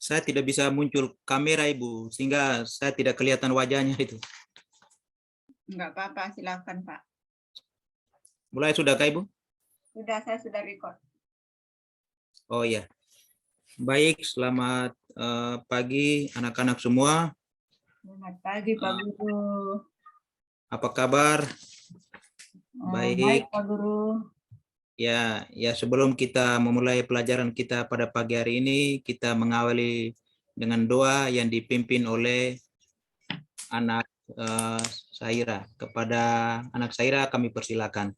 Saya tidak bisa muncul kamera Ibu, sehingga saya tidak kelihatan wajahnya itu. Enggak apa-apa, silakan Pak. Mulai sudah Kak Ibu? Sudah, saya sudah record. Oh iya. Baik, selamat pagi anak-anak semua. Selamat pagi Pak Guru. Apa kabar? Baik Pak Guru. Ya sebelum kita memulai pelajaran kita pada pagi hari ini, kita mengawali dengan doa yang dipimpin oleh anak Saira. Kepada anak Saira kami persilakan.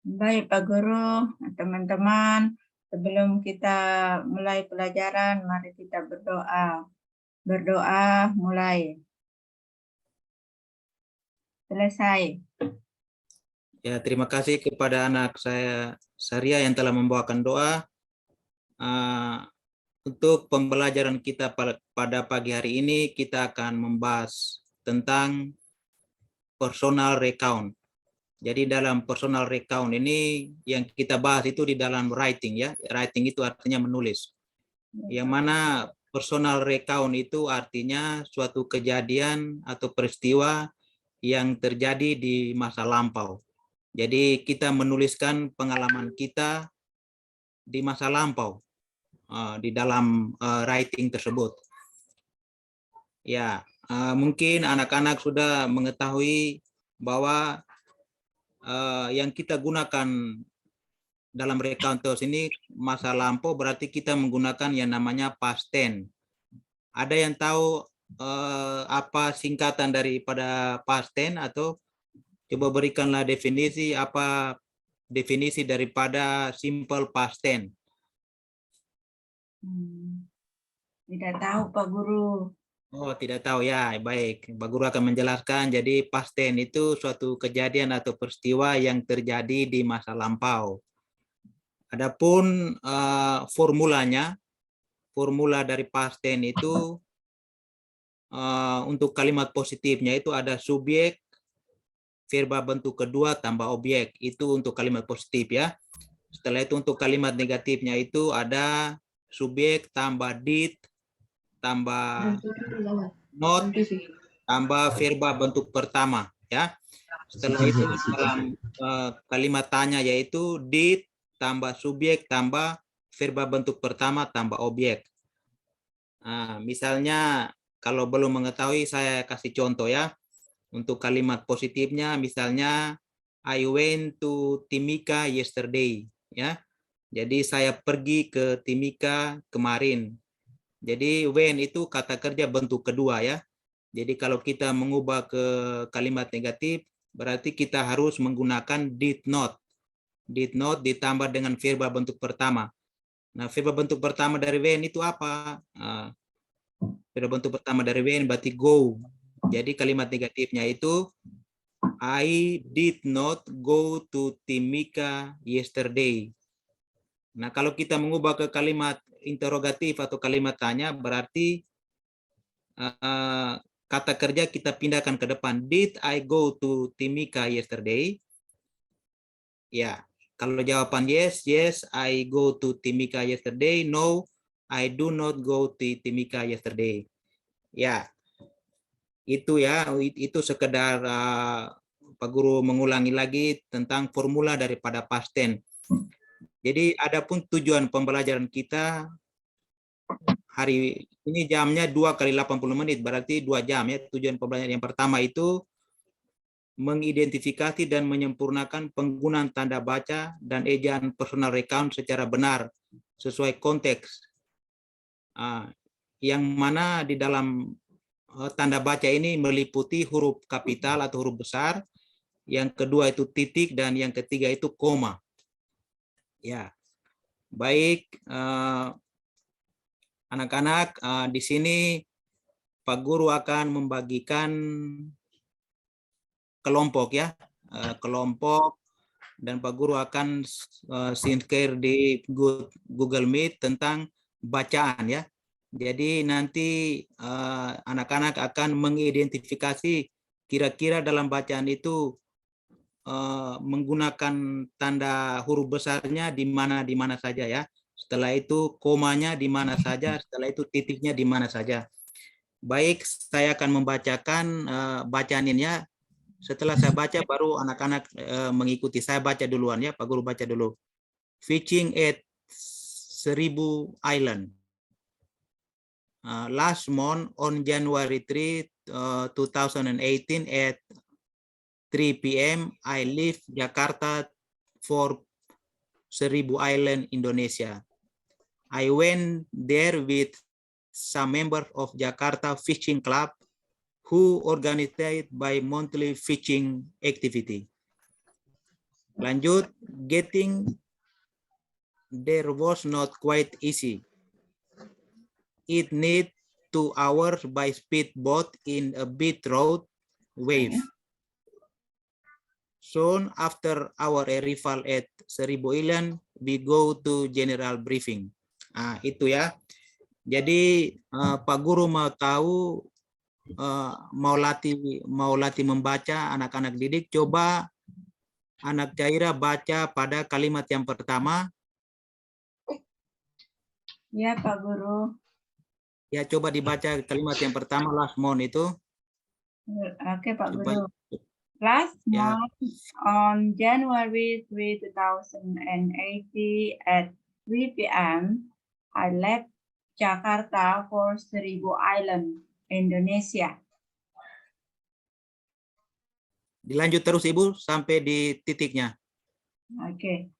Baik Pak Guru, teman-teman, sebelum kita mulai pelajaran, mari kita berdoa. Berdoa mulai. Selesai. Ya, terima kasih kepada anak saya Saria yang telah membawakan doa. Untuk pembelajaran kita pada pagi hari ini, kita akan membahas tentang personal recount. Jadi dalam personal recount ini yang kita bahas itu di dalam writing ya. Writing itu artinya menulis. Yang mana personal recount itu artinya suatu kejadian atau peristiwa yang terjadi di masa lampau. Jadi kita menuliskan pengalaman kita di masa lampau di dalam writing tersebut. Ya, mungkin anak-anak sudah mengetahui bahwa yang kita gunakan dalam recount ini masa lampau, berarti kita menggunakan yang namanya past tense. Ada yang tahu apa singkatan daripada past tense atau coba berikanlah definisi, apa definisi daripada simple past tense? Tidak tahu Pak Guru. Oh, tidak tahu ya. Baik, Pak Guru akan menjelaskan. Jadi past tense itu suatu kejadian atau peristiwa yang terjadi di masa lampau. Adapun formulanya, formula dari past tense itu untuk kalimat positifnya itu ada subjek, verba bentuk kedua tambah objek. Itu untuk kalimat positif ya. Setelah itu untuk kalimat negatifnya itu ada subjek tambah did tambah not tambah verba bentuk pertama ya. Setelah itu dalam kalimat tanya yaitu did tambah subjek tambah verba bentuk pertama tambah objek. Nah, misalnya kalau belum mengetahui saya kasih contoh ya. Untuk kalimat positifnya misalnya I went to Timika yesterday ya. Jadi saya pergi ke Timika kemarin. Jadi when itu kata kerja bentuk kedua ya. Jadi kalau kita mengubah ke kalimat negatif berarti kita harus menggunakan did not. Did not ditambah dengan verba bentuk pertama. Nah, verba bentuk pertama dari when itu apa? Verba bentuk pertama dari when berarti go. Jadi kalimat negatifnya itu I did not go to Timika yesterday. Nah, kalau kita mengubah ke kalimat interrogatif atau kalimat tanya, berarti kata kerja kita pindahkan ke depan. Did I go to Timika yesterday? Ya, kalau jawaban yes, yes, I go to Timika yesterday. No, I do not go to Timika yesterday. Ya, itu ya, itu sekedar Pak Guru mengulangi lagi tentang formula daripada past tense. Jadi adapun tujuan pembelajaran kita hari ini jamnya 2 kali 80 menit, berarti 2 jam ya. Tujuan pembelajaran yang pertama itu mengidentifikasi dan menyempurnakan penggunaan tanda baca dan ejaan personal recount secara benar sesuai konteks. Yang mana di dalam tanda baca ini meliputi huruf kapital atau huruf besar, yang kedua itu titik, dan yang ketiga itu koma. Ya, baik anak-anak, di sini Pak Guru akan membagikan kelompok ya, kelompok, dan Pak Guru akan share di Google Meet tentang bacaan ya. Jadi nanti anak-anak akan mengidentifikasi kira-kira dalam bacaan itu menggunakan tanda huruf besarnya di mana saja ya. Setelah itu komanya di mana saja, setelah itu titiknya di mana saja. Baik, saya akan membacakan bacaan ini ya. Setelah saya baca baru anak-anak mengikuti. Saya baca duluan ya, Pak Guru baca dulu. Fishing at 1000 Island. Last month on January 3, 2018 at 3 p.m. I leave Jakarta for 1000 Island, Indonesia. I went there with some members of Jakarta Fishing Club who organized by monthly fishing activity. Lanjut, getting there was not quite easy. It need 2 hours by speedboat in a bit road wave. Soon after our arrival at 1000 Island, we go to general briefing. Itu ya. Jadi Pak Guru mau tahu, mau latih membaca anak-anak didik. Coba anak Caira baca pada kalimat yang pertama. Ya, Pak Guru. Ya, coba dibaca kalimat yang pertama, last month itu. Oke, Pak Coba. Guru. Last Ya. month on January 3, 2080 at 3 p.m., I left Jakarta for 1000 Island, Indonesia. Dilanjut terus Ibu sampai di titiknya. Okay.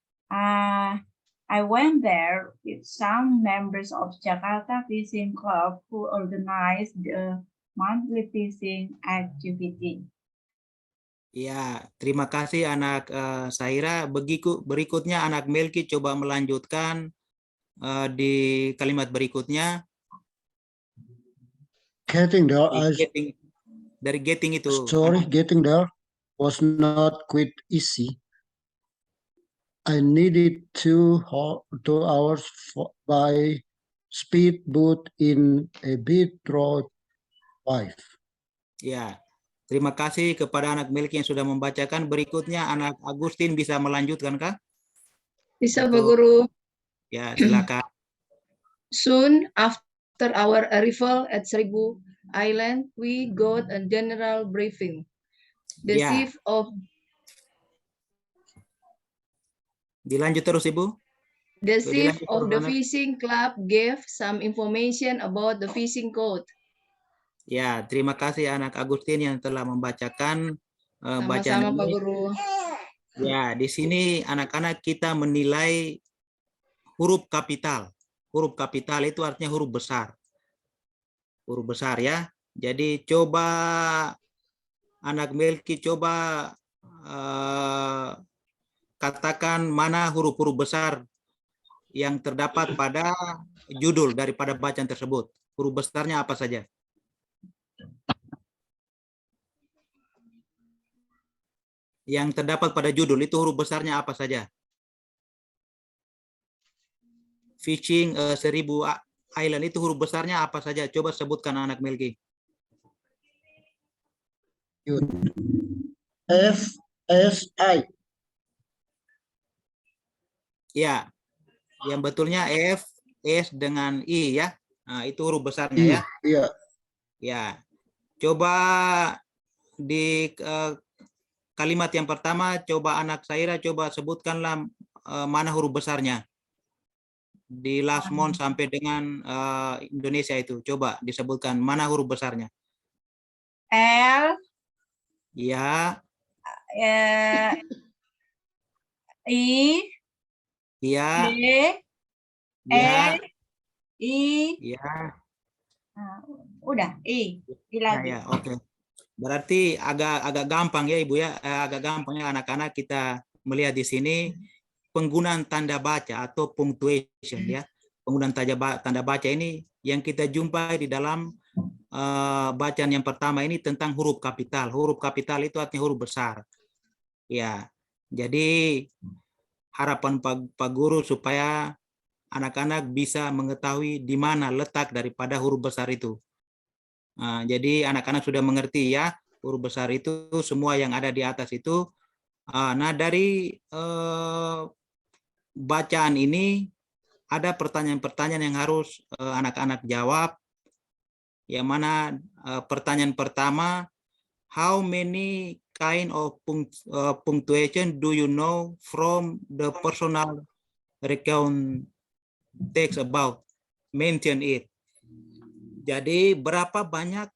I went there with some members of Jakarta Fishing Club who organized the monthly fishing activity. Ya, terima kasih anak Saira. Berikutnya anak Melki coba melanjutkan di kalimat berikutnya. Getting there, Dari getting itu. getting there was not quite easy. I needed 2 hours by speedboat in a bit road wave. Ya, terima kasih kepada anak Melki yang sudah membacakan. Berikutnya anak Agustin bisa melanjutkan kah? Bisa, Pak Guru. Ya, silakan. Soon after our arrival at 1000 Island, we got a general briefing. The Ya. chief of Dilanjut terus Ibu. the chief Dilanjut of terus, the anak. fishing club gave some information about the fishing code. Ya, terima kasih anak Agustin yang telah membacakan bacaan Sama-sama, Pak ini. Guru. Ya, di sini anak-anak kita menilai huruf kapital. Huruf kapital itu artinya huruf besar. Huruf besar ya. Jadi coba anak Melki coba katakan mana huruf-huruf besar yang terdapat pada judul daripada bacaan tersebut. Huruf besarnya apa saja? Yang terdapat pada judul itu huruf besarnya apa saja? Fishing 1000 Island itu huruf besarnya apa saja? Coba sebutkan anak Melki. F S I. Ya, yang betulnya F, S dengan I ya. Nah, itu huruf besarnya ya. Iya. Ya, coba di kalimat yang pertama, coba anak Saira coba sebutkanlah mana huruf besarnya. Di last month sampai dengan Indonesia itu. Coba disebutkan mana huruf besarnya. L, Ya, I, ya, D, ya, I, ya. udah, I Ya, lagi. ya, oke. Berarti agak gampang ya Ibu ya, agak gampang ya anak-anak kita melihat di sini penggunaan tanda baca atau punctuation ya. Penggunaan tanda baca ini yang kita jumpai di dalam bacaan yang pertama ini tentang huruf kapital. Huruf kapital itu artinya huruf besar. Ya. Jadi harapan Pak Guru supaya anak-anak bisa mengetahui di mana letak daripada huruf besar itu. Nah, jadi anak-anak sudah mengerti ya, huruf besar itu semua yang ada di atas itu. Nah, dari bacaan ini ada pertanyaan-pertanyaan yang harus anak-anak jawab. Yang mana pertanyaan pertama, how many kind of punctuation do you know from the personal recount text about? Mention it. Jadi berapa banyak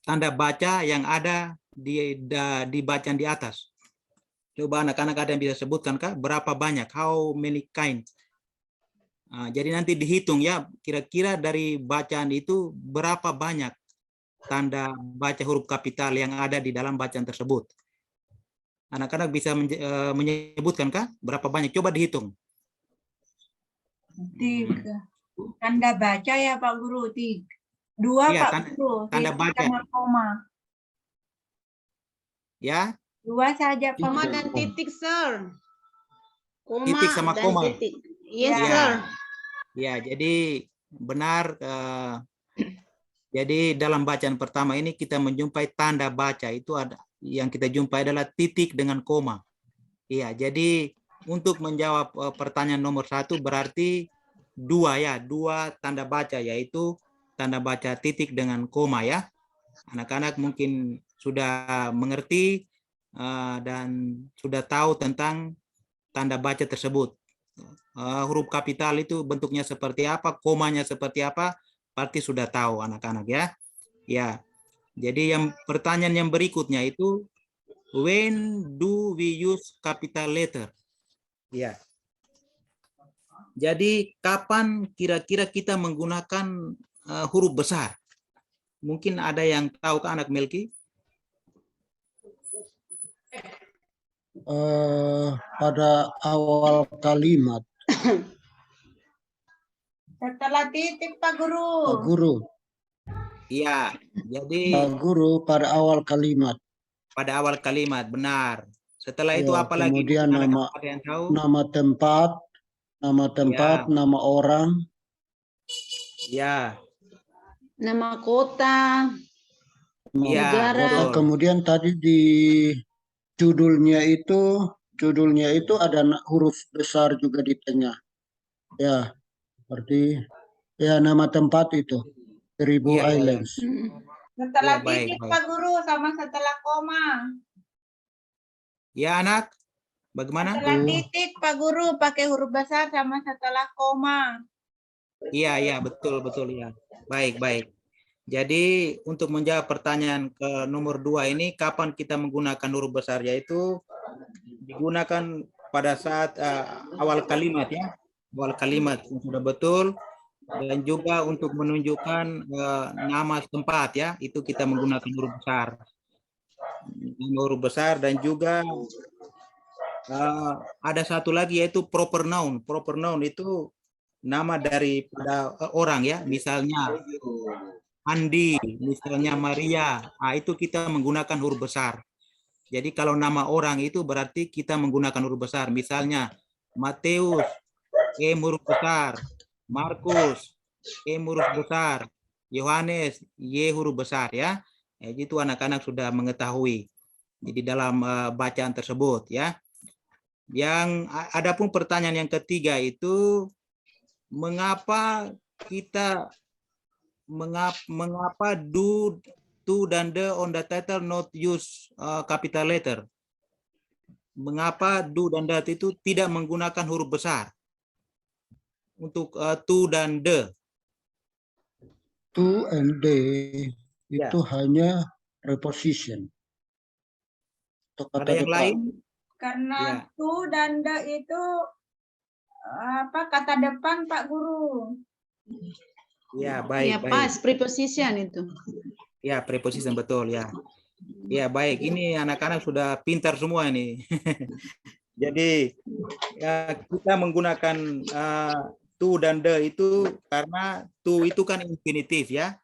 tanda baca yang ada di bacaan di atas? Coba anak-anak ada yang bisa sebutkan kah? Berapa banyak? How many kind? Jadi nanti dihitung ya, kira-kira dari bacaan itu berapa banyak tanda baca huruf kapital yang ada di dalam bacaan tersebut. Anak-anak bisa menyebutkan kah? Berapa banyak? Coba dihitung. 3. Tanda baca ya Pak Guru, 2 Iya, Pak Guru, tanda titik baca. sama koma. Ya, 2 saja Pak Koma Guru. dan titik, sir. Koma Titik sama dan koma. titik. Yes, Ya. sir. ya. Jadi benar. Jadi dalam bacaan pertama ini kita menjumpai tanda baca itu ada yang kita jumpai adalah titik dengan koma. Iya, jadi untuk menjawab pertanyaan nomor 1 berarti 2 tanda baca, yaitu tanda baca titik dengan koma ya. Anak-anak mungkin sudah mengerti dan sudah tahu tentang tanda baca tersebut. Huruf kapital itu bentuknya seperti apa, komanya seperti apa, pasti sudah tahu anak-anak ya. Ya. Jadi yang pertanyaan yang berikutnya itu, when do we use capital letter? Ya. Jadi kapan kira-kira kita menggunakan huruf besar? Mungkin ada yang tahu ke anak Melki? Pada awal kalimat, Setelah titik Pak Guru. Pak Guru. Iya. Jadi Pak Guru pada awal kalimat. pada awal kalimat, benar. Setelah itu Ya, apa lagi? kemudian Mungkin nama ada yang tahu? nama tempat, nama orang. Ya. Nama kota, Nama Iya, negara. betul. Kemudian tadi di judulnya itu ada huruf besar juga di tengah. Ya, seperti ya nama tempat itu, Seribu Iya, iya, iya. Islands. Setelah Ya, baik, titik baik. Pak Guru sama setelah koma. Ya, anak. Bagaimana? Setelah titik Pak Guru pakai huruf besar sama setelah koma. Iya, iya, betul, betul ya. Baik, baik. Jadi untuk menjawab pertanyaan ke nomor 2 ini, kapan kita menggunakan huruf besar, yaitu digunakan pada saat awal kalimat ya, awal kalimat yang sudah betul, dan juga untuk menunjukkan nama tempat ya, itu kita menggunakan huruf besar. Huruf besar, dan juga ada satu lagi yaitu proper noun. Proper noun itu nama daripada orang ya, misalnya Andi, misalnya Maria, itu kita menggunakan huruf besar. Jadi kalau nama orang itu berarti kita menggunakan huruf besar. Misalnya Matius, huruf besar. Markus, huruf besar. Yohanes, huruf besar ya. Itu anak-anak sudah mengetahui. Jadi dalam bacaan tersebut ya. Yang adapun pertanyaan yang ketiga itu, mengapa do, to, dan the on the title not use capital letter? Mengapa do dan the itu tidak menggunakan huruf besar untuk to dan the? To and they itu hanya preposition. Ada yang lain? Karena Ya. to dan the itu kata depan Pak Guru. Ya, baik, Ya, baik. pas preposition itu. Ya, preposition betul ya. Ya, baik. Ini anak-anak sudah pintar semua ini. Jadi ya, kita menggunakan to dan the itu karena to itu kan infinitif ya.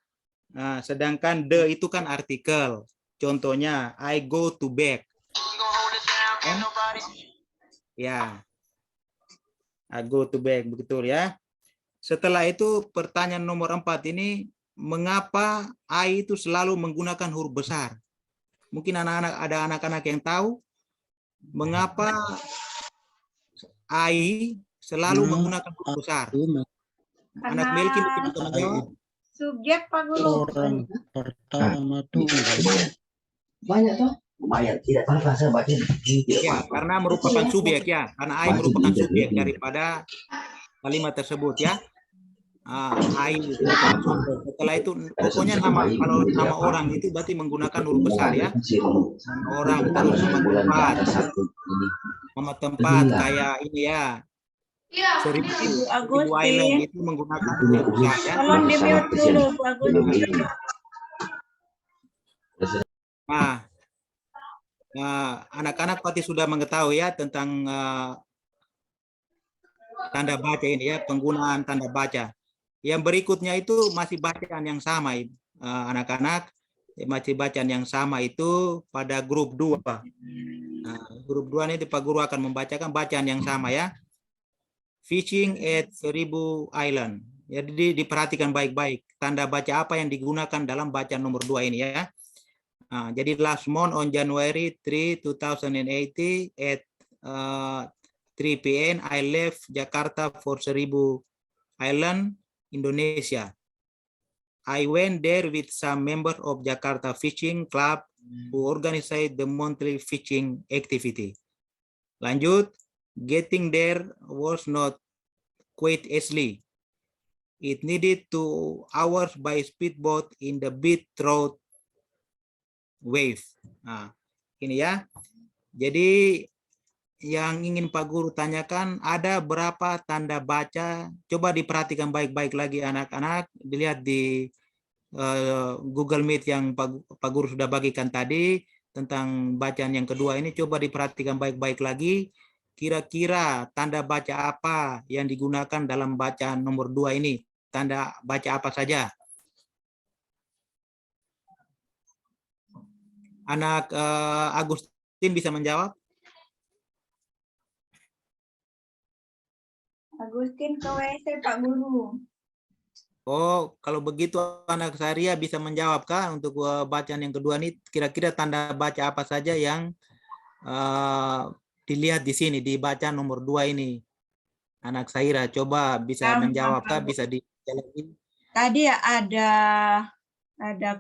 Sedangkan the itu kan artikel. Contohnya I go to bed. Ya. I go to bed, betul ya. Setelah itu pertanyaan nomor 4 ini, mengapa I itu selalu menggunakan huruf besar? Mungkin ada anak-anak yang tahu mengapa AI selalu Nah, menggunakan huruf besar. Itu Anak Melki mungkin bisa menjawab. Subjek Pak Guru. orang pertama tunggal. Banyak tuh. Lumayan, tidak apa-apa saya baca. Ya, karena merupakan subjek ya. Karena AI merupakan subjek daripada kalimat tersebut ya. AI itu merupakan subjek. Setelah itu pokoknya kalau nama orang itu berarti menggunakan huruf besar ya. Nama orang terus nama tempat. Nama tempat kayak ini ya. Seribu Ibu Island Agustin. itu menggunakan huruf besar ya. Tolong di mute dulu Bu Agustin. Nah, anak-anak pasti sudah mengetahui ya tentang tanda baca ini ya, penggunaan tanda baca. Yang berikutnya itu masih bacaan yang sama, anak-anak. Masih bacaan yang sama itu pada grup 2. Nah, grup 2 ini Pak Guru akan membacakan bacaan yang sama ya. Fishing at Seribu Island. Jadi diperhatikan baik-baik tanda baca apa yang digunakan dalam bacaan nomor 2 ini ya. Jadi last month on January 3, 2080 at 3 p.m. I left Jakarta for Seribu Island, Indonesia. I went there with some members of Jakarta Fishing Club who organized the monthly fishing activity. Lanjut, getting there was not quite easy. It needed 2 hours by speedboat in the big throat wave. Nah, ini ya. Jadi yang ingin Pak Guru tanyakan, ada berapa tanda baca? Coba diperhatikan baik-baik lagi anak-anak. Dilihat di Google Meet yang Pak Guru sudah bagikan tadi tentang bacaan yang kedua ini. Coba diperhatikan baik-baik lagi. Kira-kira tanda baca apa yang digunakan dalam bacaan nomor 2 ini? Tanda baca apa saja? Anak Agustin bisa menjawab? Agustin ke WC Pak Guru. Oh, kalau begitu anak Saria bisa menjawab kah untuk bacaan yang kedua ini? Kira-kira tanda baca apa saja yang dilihat di sini di bacaan nomor 2 ini? Anak Saira coba bisa menjawab kah? Bisa dijawab? Tadi ada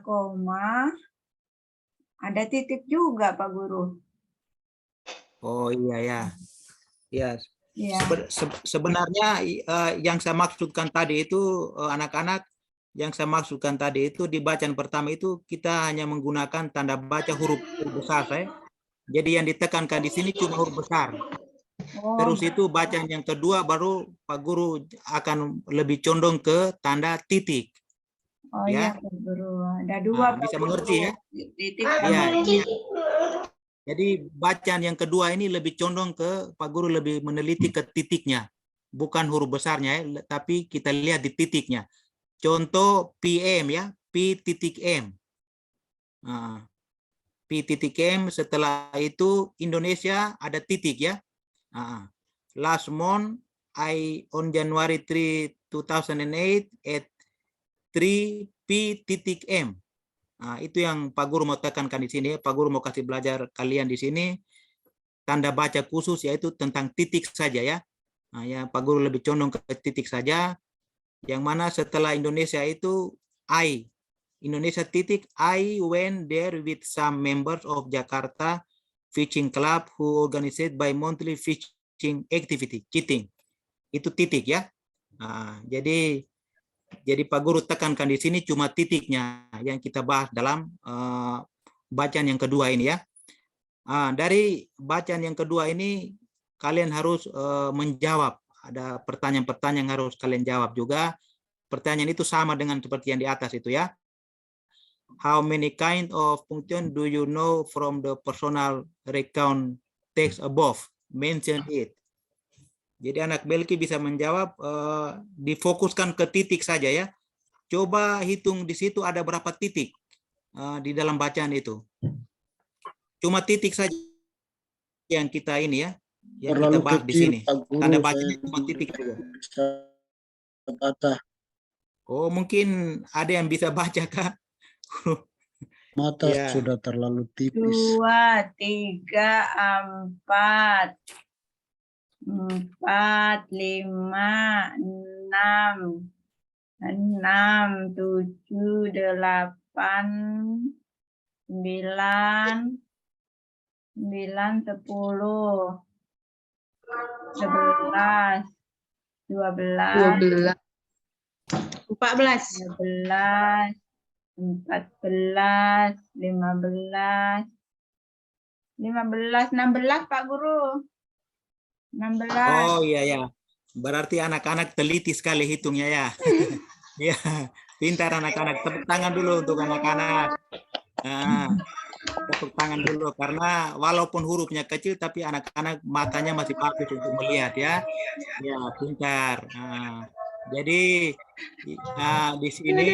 koma, ada titik juga Pak Guru. Oh iya ya. Ya. Ya. Sebenarnya yang saya maksudkan tadi itu anak-anak, yang saya maksudkan tadi itu di bacaan pertama itu kita hanya menggunakan tanda baca huruf besar saya. Jadi yang ditekankan di sini cuma huruf besar. Terus itu bacaan yang kedua baru Pak Guru akan lebih condong ke tanda titik. Oh ya. Iya Pak Guru, ada 2 bisa mengerti ya. Titik. Ya. Jadi bacaan yang kedua ini lebih condong ke Pak Guru lebih meneliti ke titiknya, bukan huruf besarnya, tapi kita lihat di titiknya. Contoh PM ya, P titik M. P titik M, setelah itu Indonesia ada titik ya. Last month on January 3, 2008 at 3 P titik M. Itu yang Pak Guru mau tekankan di sini. Pak Guru mau kasih belajar kalian di sini tanda baca khusus yaitu tentang titik saja ya. Ya Pak Guru lebih condong ke titik saja. Yang mana setelah Indonesia itu Indonesia titik I went there with some members of Jakarta Fishing Club who organized by monthly fishing activity. Cheating. Itu titik ya. Jadi Pak Guru tekankan di sini cuma titiknya yang kita bahas dalam bacaan yang kedua ini ya. Dari bacaan yang kedua ini kalian harus menjawab. Ada pertanyaan-pertanyaan yang harus kalian jawab juga. Pertanyaan itu sama dengan seperti yang di atas itu ya. How many kind of punctuation do you know from the personal recount text above? Mention it. Jadi anak Belki bisa menjawab, difokuskan ke titik saja ya. Coba hitung di situ ada berapa titik di dalam bacaan itu. Cuma titik saja yang kita ini ya, yang kita bahas di sini. Tanda bacanya cuma titik saja. Oh mungkin ada yang bisa baca kah? Mata sudah terlalu tipis. 2, 3, 4, 5, 4, 5, 6, 7, 8, 9, 10, 11, 12, 12. 14. 13, 14, 15, 16 Pak Guru. 16. Oh iya ya. Berarti anak-anak teliti sekali hitungnya ya. Ya, pintar anak-anak. Tepuk tangan dulu untuk anak-anak. Nah, tepuk tangan dulu karena walaupun hurufnya kecil tapi anak-anak matanya masih bagus untuk melihat ya. Ya, pintar. Nah, jadi di sini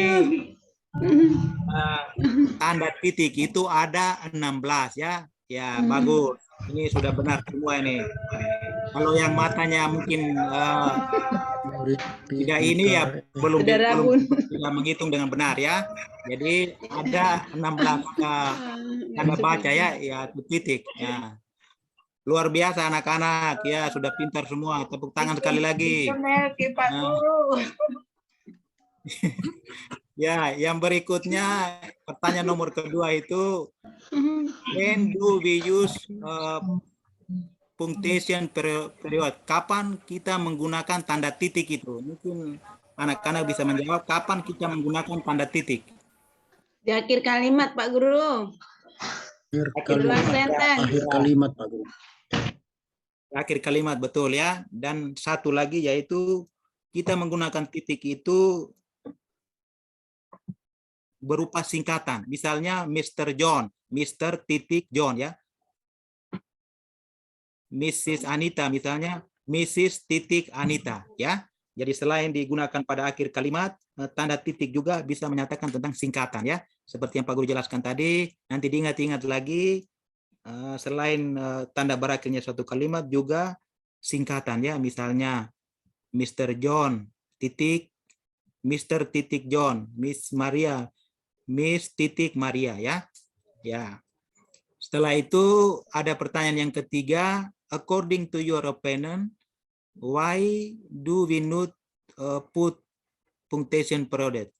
tanda titik itu ada 16 ya. Ya, bagus. Ini sudah benar semua ini. Kalau yang matanya mungkin tidak ini ya belum Sudah ragu. tidak menghitung dengan benar ya. Jadi ada 16 tanda baca ya, titik. Ya. Luar biasa anak-anak ya, sudah pintar semua. Tepuk tangan sekali lagi. Pak Guru. Ya, yang berikutnya pertanyaan nomor kedua itu when do we use punctuation period? Kapan kita menggunakan tanda titik itu? Mungkin anak-anak bisa menjawab kapan kita menggunakan tanda titik. Di akhir kalimat, Pak Guru. Akhir kalimat, Pak Guru. Akhir kalimat, betul ya. Dan satu lagi yaitu kita menggunakan titik itu berupa singkatan. Misalnya Mr. John, Mr. titik John ya. Mrs. Anita misalnya Mrs. titik Anita ya. Jadi selain digunakan pada akhir kalimat, tanda titik juga bisa menyatakan tentang singkatan ya. Seperti yang Pak Guru jelaskan tadi, nanti diingat-ingat lagi selain tanda berakhirnya suatu kalimat juga singkatan ya. Misalnya Mr. John titik Mr. titik John, Miss Maria, Miss titik Maria ya. Ya. Setelah itu ada pertanyaan yang ketiga, according to your opinion, why do we not put punctuation period?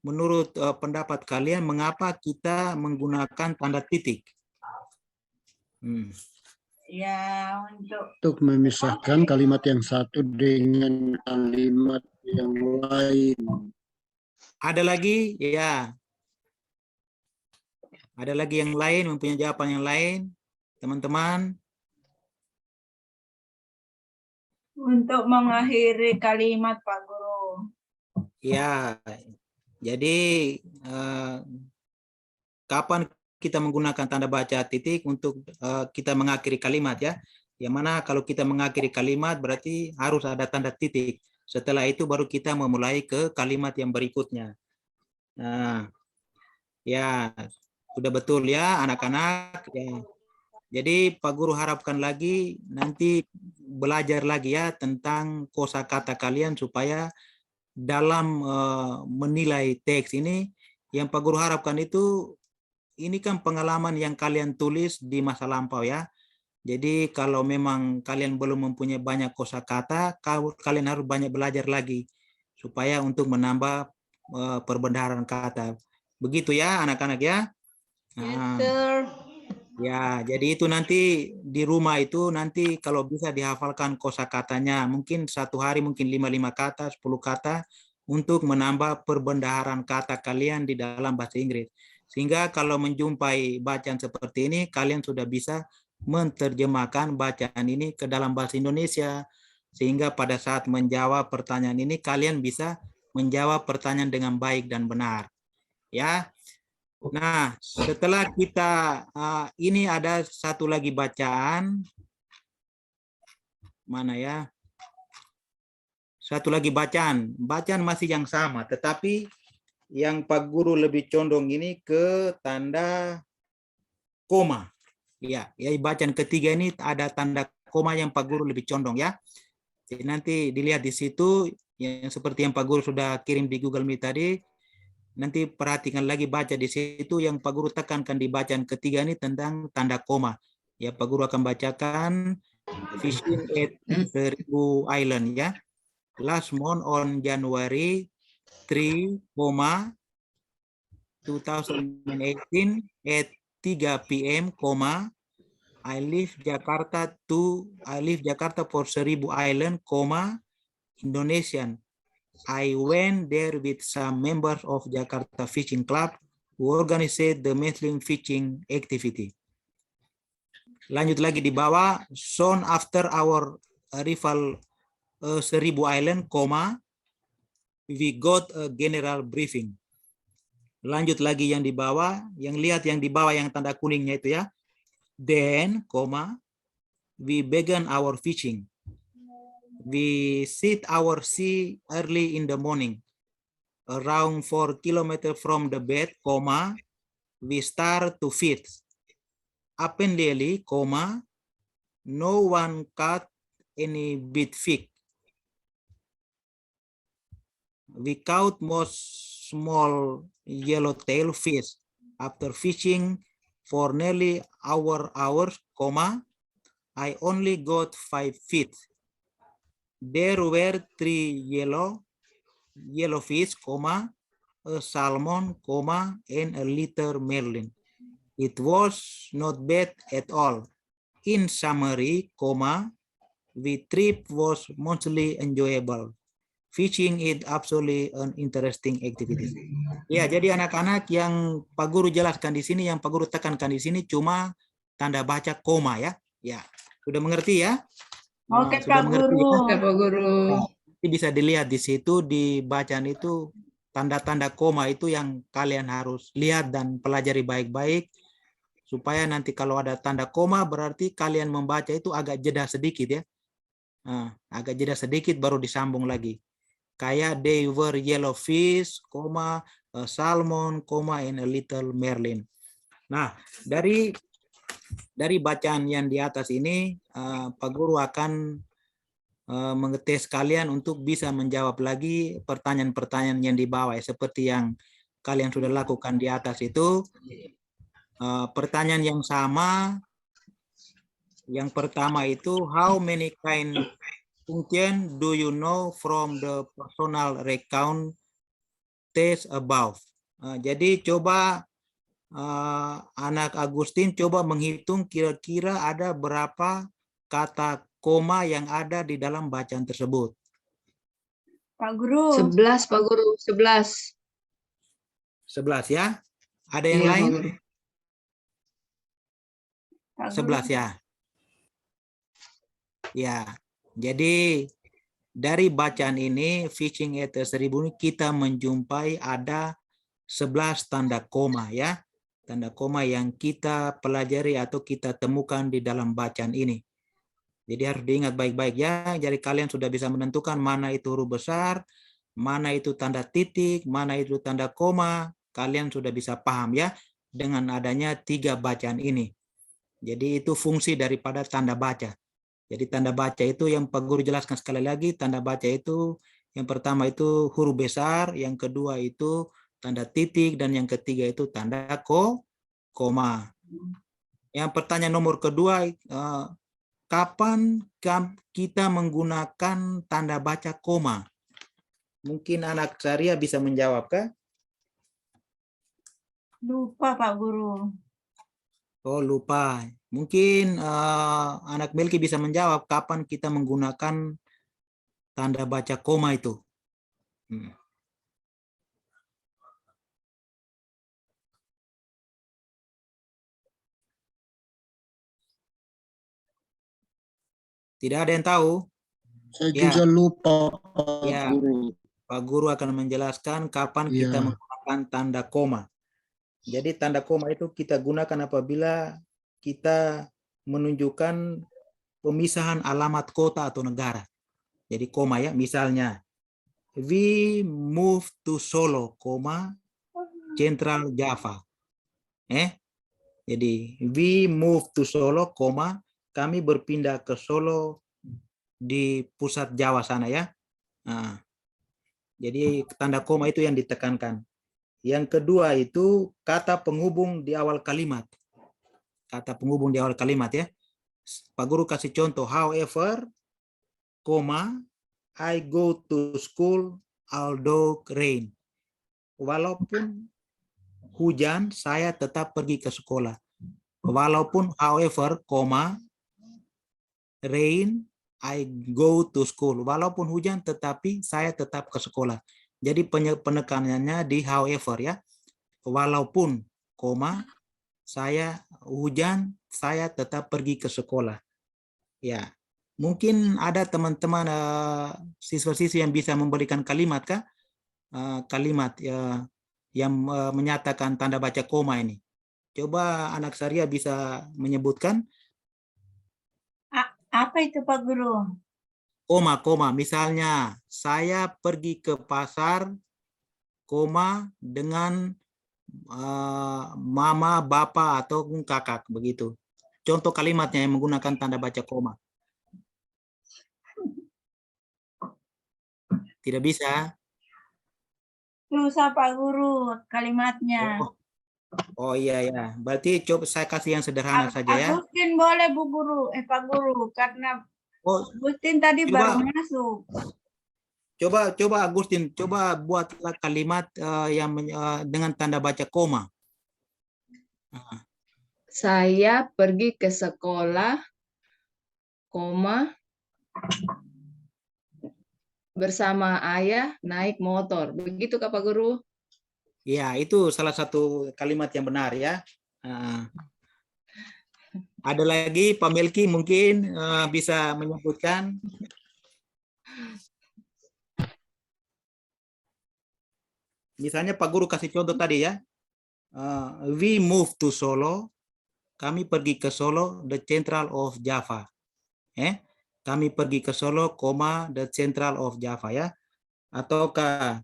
Menurut pendapat kalian, mengapa kita menggunakan tanda titik? Ya, Untuk memisahkan kalimat yang satu dengan kalimat yang lain. Ada lagi? Ya. Ada lagi yang lain, mempunyai jawaban yang lain, teman-teman? untuk mengakhiri kalimat Pak Guru. Ya, jadi kapan kita menggunakan tanda baca titik untuk kita mengakhiri kalimat ya? Yang mana kalau kita mengakhiri kalimat berarti harus ada tanda titik. Setelah itu baru kita memulai ke kalimat yang berikutnya. Nah, ya sudah betul ya anak-anak. Ya. Jadi Pak Guru harapkan lagi nanti belajar lagi ya tentang kosakata kalian supaya dalam menilai teks ini yang Pak Guru harapkan itu ini kan pengalaman yang kalian tulis di masa lampau ya. Jadi kalau memang kalian belum mempunyai banyak kosakata, kalian harus banyak belajar lagi supaya untuk menambah perbendaharaan kata. Begitu ya anak-anak ya. Yes, sir. Ya, jadi itu nanti di rumah itu nanti kalau bisa dihafalkan kosakatanya, mungkin satu hari mungkin 5 kata, 10 kata untuk menambah perbendaharaan kata kalian di dalam bahasa Inggris. Sehingga kalau menjumpai bacaan seperti ini, kalian sudah bisa menerjemahkan bacaan ini ke dalam bahasa Indonesia. Sehingga pada saat menjawab pertanyaan ini, kalian bisa menjawab pertanyaan dengan baik dan benar. Ya. Nah, setelah kita ini ada satu lagi bacaan. Mana ya? Satu lagi bacaan. Bacaan masih yang sama, tetapi yang Pak Guru lebih condong ini ke tanda koma. Ya, bacaan ketiga ini ada tanda koma yang Pak Guru lebih condong ya. Jadi nanti dilihat di situ yang seperti yang Pak Guru sudah kirim di Google Meet tadi. Nanti perhatikan lagi baca di situ yang Pak Guru tekankan di bacaan ketiga ini tentang tanda koma. Ya, Pak Guru akan bacakan fishing at Seribu Island ya. Last month on January 3, 2018 at 3 p.m, I leave Jakarta for Seribu Island, Indonesian. I went there with some members of Jakarta Fishing Club who organized the monthly fishing activity. Lanjut lagi di bawah, soon after our arrival Seribu Island, we got a general briefing. Lanjut lagi yang di bawah, yang lihat yang di bawah yang tanda kuningnya itu ya. Then, we began our fishing. We set our sea early in the morning, around 4 kilometers from the bed, we start to fish. Apparently, no one caught any big fish. We caught most small yellowtail fish. After fishing for nearly hours, I only got 5 fish. There were 3 yellow fish, a salmon, and a little marlin. It was not bad at all. In summary, the trip was mostly enjoyable. Fishing is absolutely an interesting activity. Ya, jadi anak-anak yang Pak Guru jelaskan di sini, yang Pak Guru tekankan di sini cuma tanda baca koma ya. Ya, sudah mengerti ya? Oke, Sudah Pak mengerti Guru. ya? Ya, Pak Guru. Nanti bisa dilihat di situ di bacaan itu tanda-tanda koma itu yang kalian harus lihat dan pelajari baik-baik supaya nanti kalau ada tanda koma berarti kalian membaca itu agak jeda sedikit ya. Agak jeda sedikit baru disambung lagi. Kayak they were yellow fish, a salmon, and a little marlin. Nah, dari bacaan yang di atas ini, Pak Guru akan mengetes kalian untuk bisa menjawab lagi pertanyaan-pertanyaan yang di bawah, seperti yang kalian sudah lakukan di atas itu. Pertanyaan yang sama, yang pertama itu, how many kind function do you know from the personal recount test above? Jadi coba anak Agustin coba menghitung kira-kira ada berapa kata koma yang ada di dalam bacaan tersebut. Pak Guru. 11, Pak Guru. 11. 11 ya. Ada yang Iya, lain? Pak Guru. Pak 11 Guru. ya. Ya. Jadi dari bacaan ini, Fishing at Seribu ini kita menjumpai ada 11 tanda koma ya. Tanda koma yang kita pelajari atau kita temukan di dalam bacaan ini. Jadi harus diingat baik-baik ya. Jadi kalian sudah bisa menentukan mana itu huruf besar, mana itu tanda titik, mana itu tanda koma. Kalian sudah bisa paham ya dengan adanya 3 bacaan ini. Jadi itu fungsi daripada tanda baca. Jadi tanda baca itu yang Pak Guru jelaskan sekali lagi, tanda baca itu yang pertama itu huruf besar, yang kedua itu tanda titik, dan yang ketiga itu tanda koma. Yang pertanyaan nomor kedua, kapan kita menggunakan tanda baca koma? Mungkin anak Saria bisa menjawab kah? Lupa, Pak Guru. Oh, lupa. Mungkin anak Melki bisa menjawab kapan kita menggunakan tanda baca koma itu. Tidak ada yang tahu? Saya Ya. juga lupa, Pak Ya. Guru. Pak Guru akan menjelaskan kapan kita Ya. menggunakan tanda koma. Jadi tanda koma itu kita gunakan apabila kita menunjukkan pemisahan alamat kota atau negara. Jadi koma ya, misalnya we move to Solo, Central Java. Jadi we move to Solo, kami berpindah ke Solo di pusat Jawa sana ya. Nah, jadi tanda koma itu yang ditekankan. Yang kedua itu kata penghubung di awal kalimat. Kata penghubung di awal kalimat ya. Pak Guru kasih contoh, however, koma, I go to school although rain. Walaupun hujan, saya tetap pergi ke sekolah. Walaupun, however, koma, rain, I go to school. Walaupun hujan, tetapi saya tetap ke sekolah. Jadi penekanannya di however ya. Walaupun, koma, saya hujan, saya tetap pergi ke sekolah. Ya, mungkin ada teman-teman siswa-siswi yang bisa memberikan kalimat kah? Kalimat yang menyatakan tanda baca koma ini. Coba anak Saria bisa menyebutkan. Apa itu Pak Guru? Koma, misalnya saya pergi ke pasar, koma, dengan mama, bapak, atau kakak, begitu. Contoh kalimatnya yang menggunakan tanda baca koma. Tidak bisa. Susah Pak Guru kalimatnya. Oh iya. Berarti coba saya kasih yang sederhana saja ya. Agustin boleh Bu Guru, Pak Guru, karena Oh, Agustin tadi coba. baru masuk. Coba Agustin, coba buatlah kalimat yang dengan tanda baca koma. Saya pergi ke sekolah, koma, bersama ayah naik motor. Begitu Kak Pak Guru? Ya, itu salah satu kalimat yang benar ya. Ada lagi Pak Melki mungkin bisa menyebutkan. Misalnya Pak Guru kasih contoh tadi ya. We move to Solo. Kami pergi ke Solo, the central of Java. Kami pergi ke Solo, the central of Java ya. Ataukah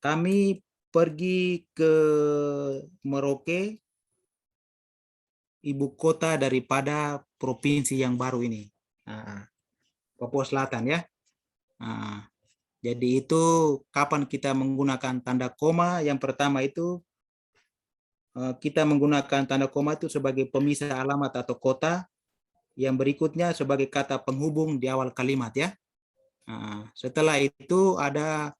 kami pergi ke Merauke, ibu kota daripada provinsi yang baru ini, Papua Selatan ya. Jadi itu kapan kita menggunakan tanda koma? Yang pertama itu kita menggunakan tanda koma itu sebagai pemisah alamat atau kota. Yang berikutnya sebagai kata penghubung di awal kalimat ya. Setelah itu ada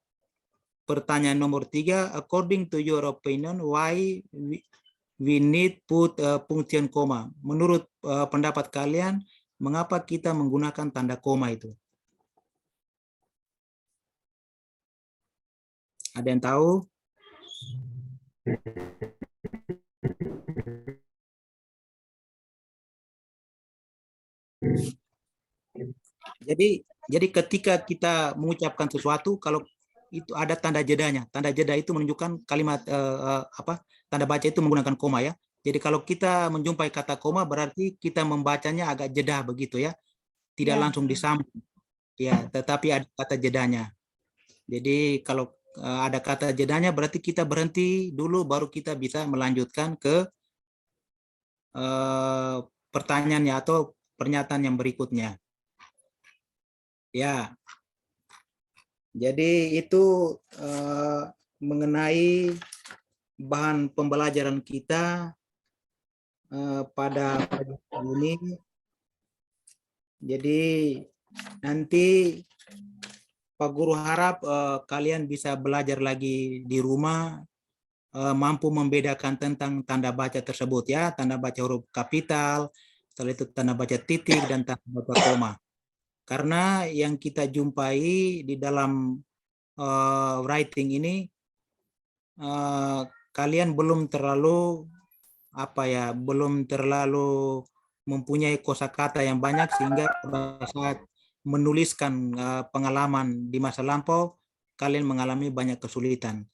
pertanyaan nomor 3. According to your opinion, why we need put punctuation koma? Menurut pendapat kalian, mengapa kita menggunakan tanda koma itu? Ada yang tahu? Jadi ketika kita mengucapkan sesuatu, kalau itu ada tanda jedanya. Tanda jeda itu menunjukkan kalimat tanda baca itu menggunakan koma ya. Jadi kalau kita menjumpai kata koma berarti kita membacanya agak jeda begitu ya. Tidak langsung disambung. Ya, tetapi ada kata jedanya. Jadi kalau ada kata jedanya berarti kita berhenti dulu baru kita bisa melanjutkan ke pertanyaannya atau pernyataan yang berikutnya. Ya. Jadi itu mengenai bahan pembelajaran kita pada pagi ini. Jadi nanti Pak Guru harap kalian bisa belajar lagi di rumah, mampu membedakan tentang tanda baca tersebut ya, tanda baca huruf kapital, setelah itu tanda baca titik dan tanda baca koma. Karena yang kita jumpai di dalam writing ini, kalian belum terlalu belum terlalu mempunyai kosakata yang banyak sehingga pada saat menuliskan pengalaman di masa lampau kalian mengalami banyak kesulitan.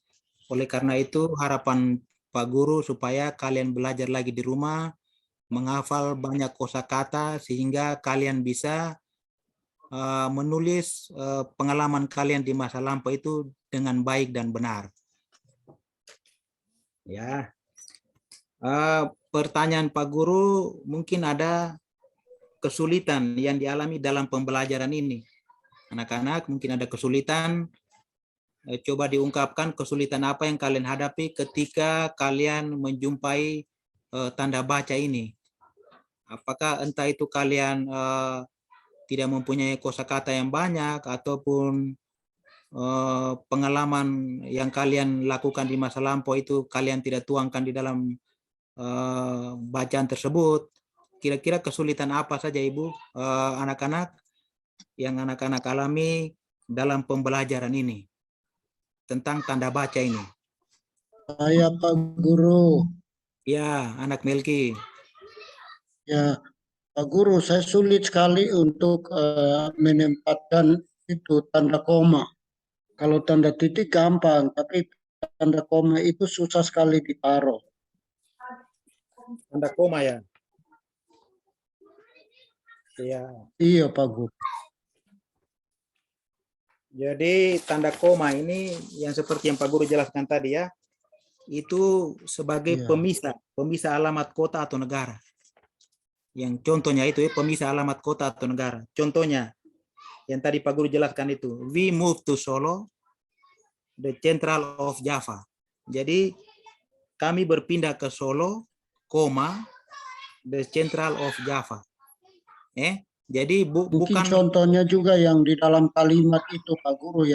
Oleh karena itu harapan Pak Guru supaya kalian belajar lagi di rumah, menghafal banyak kosakata sehingga kalian bisa menulis pengalaman kalian di masa lampau itu dengan baik dan benar. Ya. Pertanyaan Pak Guru, mungkin ada kesulitan yang dialami dalam pembelajaran ini. Anak-anak mungkin ada kesulitan. Coba diungkapkan kesulitan apa yang kalian hadapi ketika kalian menjumpai tanda baca ini. Apakah entah itu kalian tidak mempunyai kosakata yang banyak ataupun pengalaman yang kalian lakukan di masa lampau itu kalian tidak tuangkan di dalam bacaan tersebut. Kira-kira kesulitan apa saja Ibu, anak-anak yang anak-anak alami dalam pembelajaran ini tentang tanda baca ini? Saya Pak Guru. Ya, anak Melki. Ya, Pak Guru, saya sulit sekali untuk menempatkan itu tanda koma. Kalau tanda titik gampang, tapi tanda koma itu susah sekali ditaruh. Tanda koma ya. Ya. Iya, Pak Guru. Jadi tanda koma ini yang seperti yang Pak Guru jelaskan tadi ya, itu sebagai Iya. pemisah alamat kota atau negara. Yang contohnya itu ya, pemisah alamat kota atau negara. Contohnya yang tadi Pak Guru jelaskan itu, we move to Solo, the central of Java. Jadi kami berpindah ke Solo, koma, the central of Java. Jadi Mungkin bukan contohnya juga yang di dalam kalimat itu Pak Guru, yang